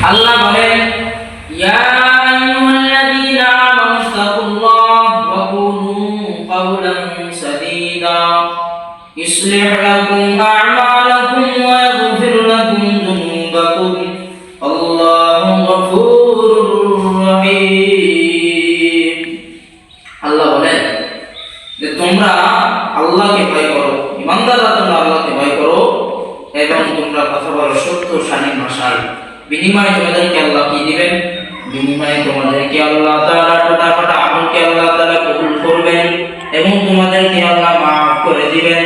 আল্লাহ বলেন ইয়া আইয়ুহাল্লাযীনা আমানুত্তাকুল্লাহ ওয়া কুনু কাওলান সাদীদা ইসলিহ লাকুম আ'মালাকুম ওয়া ইয়াগফির লাকুম যুনুবাকুম আল্লাহু গফুরুর রহিম। আল্লাহ বলেন যে তোমরা আল্লাহকে ভয় করো, ঈমানদাররা তোমরা আল্লাহকে ভয় করো এবং তোমরা কথা বলো সত্য শালীন ভাষায়। বিনিময়ে তোমাদেরকে আল্লাহ কি দিবেন? বিনিময়ে তোমাদেরকে আল্লাহ তাআলা ছোটখাটো আমলকে আল্লাহ তাআলা কবুল করবেন এবং তোমাদেরকে আল্লাহ মাফ করে দিবেন।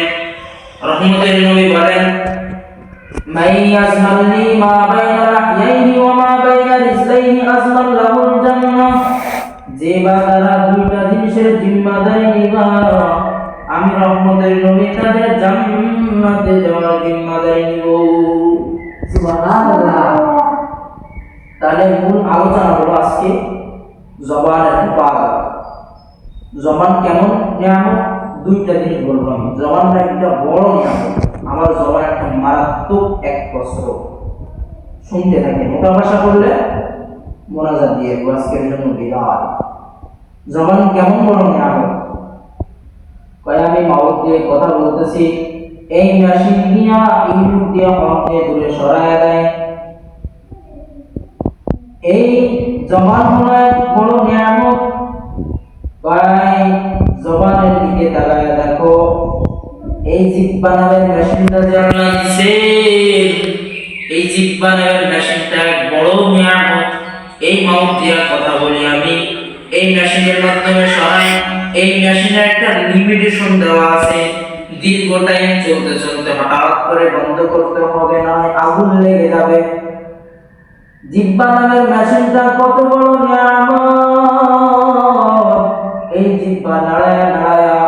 রহমতের নবী বলেন মাই ইয়াজমালনি মা বাইনা লাহইয়াইনি ওয়া মা বাইনা রিজলাইনি আজমাল লাহুল জান্নাহ। যে বান্দারা দুইটা জিনিসের জিম্মাদারি নিবা আমি রহমতের নবী তাদের জান্নাতে যাওয়ার জিম্মাদারি নিব। সুবহানাল্লাহ। তাহলে মূল আলোচনা হলো আজকে জবানের হেফাজত। জবান কেমন নিয়ামত? দুইটা জিনিস বলবো আমি। জবানটা একটা বড় নিয়ামত, আমার জবান একটা মারাত্মক এক কষ্ট। শুনতে থাকে, মোটা ভাষা করলে মোনাজাত দিয়ে আজকের জন্য বিদায়। জবান কেমন বড় নিয়ামত? কয় আমি মাউথ দিয়ে কথা বলতেছি, এই মেশিন দিয়া ইউটিউব দিয়ে হককে দূরে সরায় দেয়। এই জবান হলো এক বড় নিয়ামত। কয় জবানের দিকে তাকায় দেখো, এই জিহ্বা নামের মেশিনটা যে আল্লাহ দিয়েছে, এই জিহ্বা নামের মেশিনটা এক বড় নিয়ামত। এই মাউথ দিয়ে কথা বলি আমি, এই মেশিনের মাধ্যমে সরাই। এই মেশিনের একটা লিমিটেশন দেওয়া আছে, দীর্ঘ টাইম চলতে চলতে হঠাৎ করে বন্ধ করতে হবে, না আগুন লেগে যাবে। জিহ্বা নামের মেশিনটা কত বড় নিয়ামত! এই জিহ্বা নাড়ায়া নাড়ায়া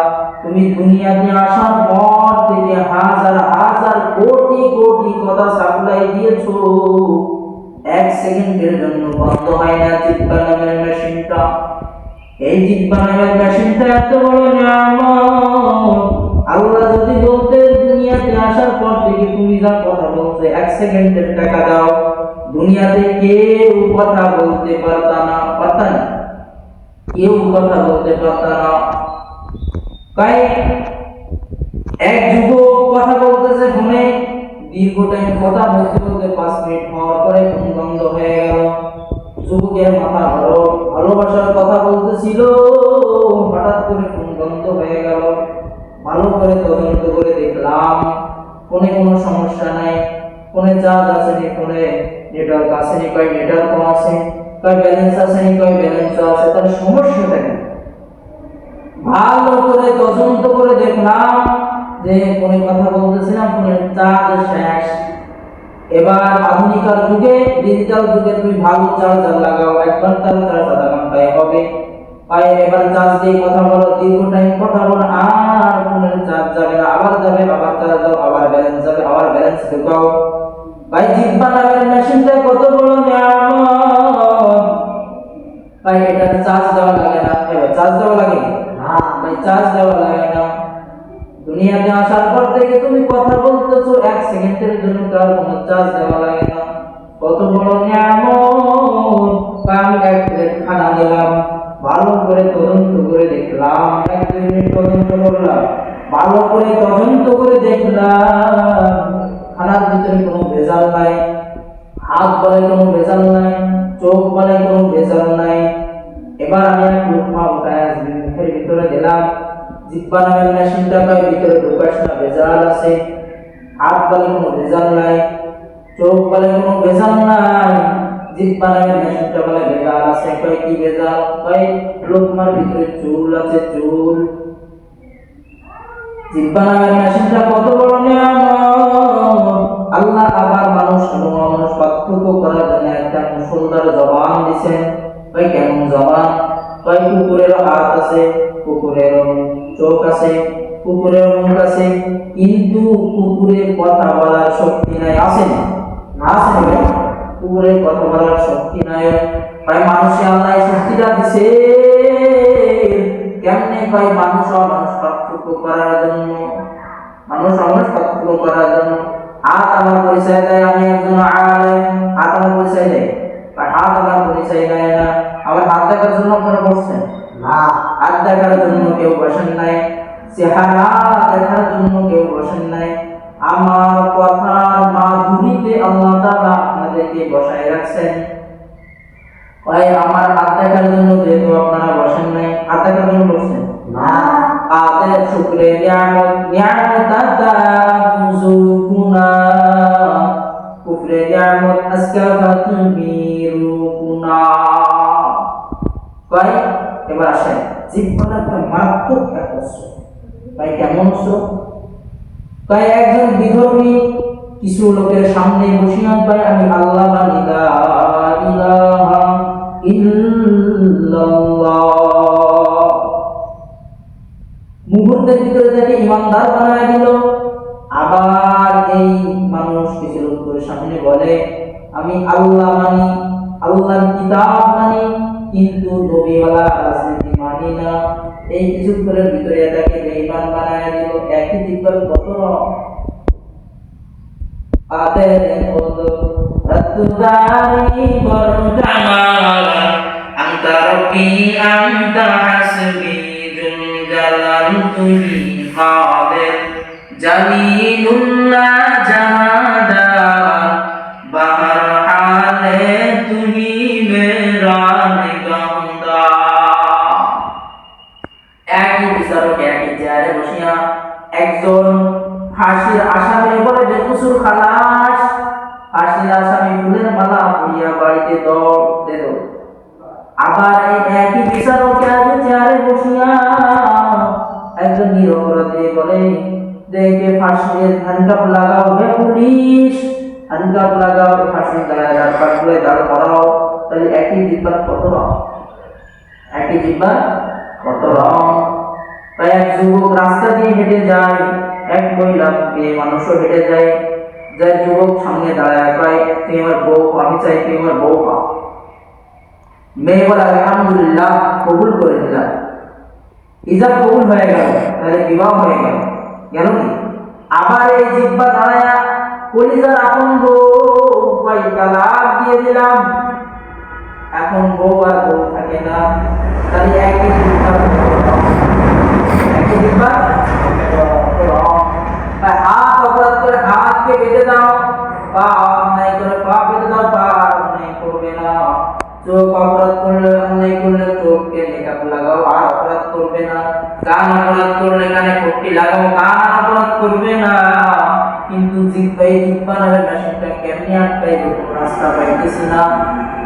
তুমি দুনিয়াতে আসার পর থেকে হাজার হাজার কোটি কোটি কথা সাপ্লাই দিয়েছো, এক সেকেন্ডের জন্য বন্ধ হয় না জিহ্বা নামের মেশিনটা। এই জিহ্বা নামের মেশিনটা এত বড় নিয়ামত। আল্লাহ যদি বলতে দুনিয়াতে আসার পর থেকে তুমি যা কথা বলছো এক সেকেন্ডের টাকা দাও, দুনিয়াতে কেউ কথা বলতে পারতা না, পারতা না, কেউ কথা বলতে পারতা না। তাই এক যুবক কথা বলতেছে ফোনে, দীর্ঘ টাইম কথা বলতে বলতে 5 মিনিট হওয়ার পরে ফোন বন্ধ হয়ে গেল। যুবকের মাথা ভালোবাসার কথা বলতেছিল, হঠাৎ করে ফোন বন্ধ হয়ে গেল। ভালো করে তদন্ত করে দেখলাম ফোনে কোনো সমস্যা নাই, ফোনে চার্জ আছে নি, ফোনে নেটওয়ার্ক আছে নি, কয় নেটওয়ার্ক আছে, কয় ব্যালেন্স আছে নি, কয় ব্যালেন্স আছে। তাহলে সমস্যাটা কি? ভালো করে তদন্ত করে দেখলাম যে ফোনে কথা বলতেছিলাম, ফোনের চার্জ শেষ। এবার আধুনিকার যুগে, ডিজিটাল যুগে তুমি ভালো চার্জার লাগাও, 1 ঘন্টার চার্জ আধা ঘন্টায় হবে। এবার চার্জ দিয়ে কথা বলো, দীর্ঘ টাইম কথা বলো, আর ফোনের চার্জ যাবে না, আবার যাবে, আবার চার্জ দাও, আবার ব্যালেন্স যাবে, আবার ব্যালেন্স ঢুকাও। ভাই জিহ্বা নামের মেশিনটা কত বড় নিয়ামত! ভাই এটা চার্জ দেওয়া লাগে না, চার্জ দেওয়া লাগে না, ভাই চার্জ দেওয়া লাগে না। দুনিয়াতে আসার পর থেকে তুমি কথা বলতেছো, 1 সেকেন্ডের জন্য তার কোনো চার্জ দেওয়া লাগে না। কত বড় নিয়ামত! আমি 1 প্লেট খানা দিলাম, ভালো করে তদন্ত করে দেখলাম, 1-2 মিনিট তদন্ত করলাম, ভালো করে তদন্ত করে দেখলাম খানার ভিতরে কোনো ভেজাল নাই, হাত বলে কোনো ভেজাল নাই, চোখ বলে কোনো ভেজাল নাই। এবার আমি এক লুকমা উঠায় মুখের ভিতরে দিলাম, জিহ্বা নামের মেশিনটা কয় ভিতরে ঢোকাস না, ভেজাল আছে। হাত বলে কোনো ভেজাল নাই, চোখ বলে কোনো ভেজাল নাই, জিহ্বা নামের মেশিনটা বলে ভেজাল আছে। কয় কি ভেজাল? কয় লুকমার ভিতরে চুল আছে, চুল। জিহ্বা নামের মেশিনটা কত বড় নিয়ামত! আল্লাহ আবার মানুষ এবং অমানুষ পার্থক্য করার জন্য একটা সুন্দর জবান দিয়েছেন। কয় কেমন জবান? কয় কুকুরের হাত আছে, কুকুরের চোখ আছে, কুকুরের মুখ আছে, কিন্তু কুকুরের কথা বলার শক্তি নাই। আছে না? আছে না? কুকুরের কথা বলার শক্তি নাই। কয় মানুষে আল্লাহ এই শক্তিটা দিছে কেমনে? কয় মানুষ অমানুষ পার্থক্য করার জন্য, মানুষ অমানুষ পার্থক্য করার জন্য। হাত আমার পরিচয় দেয় আমি একজন আলেম, হাত আমার পরিচয় দেয় হাত আমার পরিচয় দেয় না। আমার হাত দেখার জন্য আপনারা বসছেন না, হাত দেখার জন্য কেউ বসেন নাই, চেহারা দেখার জন্য কেউ বসেন নাই। আমার কথার মাধুরীতে আল্লাহ তাআলা আপনাদেরকে বসায় রাখছেন। ভাই আমার হাত দেখার জন্য যেহেতু আপনারা বসেন নাই, হাত দেখার জন্য বসছেন না, আদের শুকরে নিয়ামত তাফুজুকুনা কুফরে নিয়ামত আসকাফাতুমিরুকুনা। ভাই এবার আসেন, জীবনটা একটা মারাত্মক একটা অস্ত্র। ভাই কেমন অস্ত্র? তাই একজন বিধর্মী কিছু লোকের সামনে বসিয়া পায় আমি আল্লাহ মানি লা ইলাহা ইল্লাল্লাহ, মুহূর্তের ভিতরে তাকে ইমানদার বানায় দিল। আবার এই মানুষ কিছু লোকের সামনে বলে আমি আল্লাহ মানি, আল্লাহর কিতাব মানি, কিন্তু নবীওয়ালা রাজনীতি মানি না। এই কিছুক্ষণের ভিতরে তাকে বেঈমান বানায় দিল। একই জিব্বার কত আদের বন্ধু রাতুদারি বরজামাল আনতা রব্বি আনতা হাসবি জুল জালাল তুহি কাদের জালিলুল্লাহ জামাদার বাহার হালে তুহি মেরা নিগমদার। একই বিচারক একই চেয়ারে বসিয়া একজন ফাঁসির আসামি বলে বেকুসুর খালাস, ফাঁসির আসামি ফুলের মালা পরিয়া বাড়িতে দৌড় দিল। আবার এই একই বিচারক একই চেয়ারে বসিয়া একজন নিরপরাধী বলে দেখে ফাঁসির হ্যান্ডকাপ লাগাও, হে পুলিশ হ্যান্ডকাপ লাগাও, ফাঁসির গায়ে পাটগুলো দাঁড় করাও। তাহলে একই জিব্বার কত রং, একই জিব্বার কত রং। তাই এক যুবক রাস্তা দিয়ে হেঁটে যায়, এক মহিলা মেয়ে মানুষও হেঁটে যায়। যাই যুবক সামনে দাঁড়ায় কয় তুই আমার বউ, আমি চাই তুই আমার বউ পাও। মেয়ে বলে আলহামদুলিল্লাহ কবুল করে দিলাম। ইজাব কবুল হয়ে গেল, তাহলে বিবাহ হয়ে গেল, গেল কি? আবার এই জিব্বা দাঁড়ায়া কলিজার আপন বউ কয় তালাক দিয়ে দিলাম, এখন বউ আর বউ থাকে না। তাহলে একই জিব্বা, একই জিব্বা। হাত অপরাধ করে হাতকে বেঁধে দাও, পা অন্যায় করে পা বেঁধে দাও, পা অন্যায় করবে না। চোখ অপরাধ করলে অন্যায় করলে চোখকে মেকআপ লাগাও, আর অপরাধ করবে না। কান অপরাধ করলে কানে পট্টি লাগাও, কান অপরাধ করবে না। কিন্তু জিহ্বায় জিহ্বা নামের মেশিনটা কেমনি আটকাইব রাস্তা পাইতেছি না,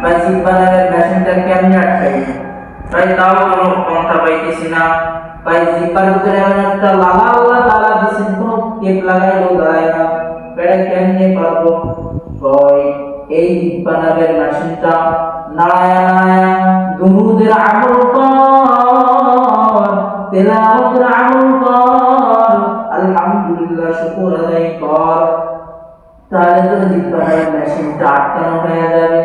বা জিহ্বা নামের মেশিনটা কেমনি আটকাইব তাই তাও কোনো পন্থা পাইতেছি না। ভাই জিহ্বার ভিতরে এমন একটা লাগা আল্লাহ তাআলা দিয়েছেন, কোনো কেপ লাগাইলেও দাঁড়ায় না, বেড়া কেমনে পারবো? ভাই এই জিহ্বা নামের মেশিনটা নাড়ায়া নাড়ায়া দুরুদের আমল কর, তেলাওয়াতের আমল কর, আলহামদুলিল্লাহ শুকর আদায় কর, তাহলে তো জিহ্বা নামের মেশিনটা আটকানো হয়ে যাবে।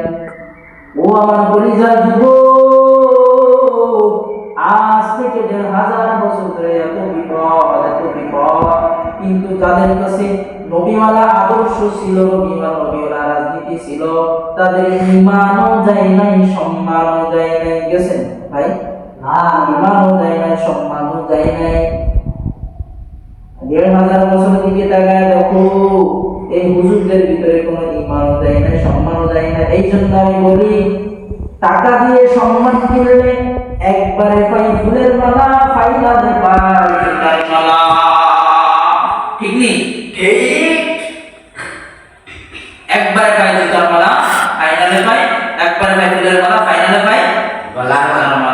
ও আমার কলিজার যুবক, আজ থেকে ১,৫০০ বছর ধরে এত বিপদ, কিন্তু যাদের কাছে নবীওয়ালা আদর্শ ছিল, নবীওয়ালা রাজনীতি ছিল, তাদের ঈমানও যায় নাই, সম্মানও যায় নাই। গেছেন ভাই? না, ঈমানও যায় নাই, সম্মানও যায় নাই। ১,৫০০ বছর দিকে তাকায় দেখো, এই হুজুরদের ভিতরে কোনো ঈমানও যায় নাই, সম্মানও যায় না। এই জন্য আমি বলি, টাকা দিয়ে সম্মান কিনলে একবারে পাই ফুলের মালা, ফাইনালে পাই জুতার মালা। ঠিক নেই? ঠিক। একবারে পাই জুতার মালা, ফাইনালে পাই, একবারে পাই ফুলের মালা, ফাইনালে পাই গলার মালা।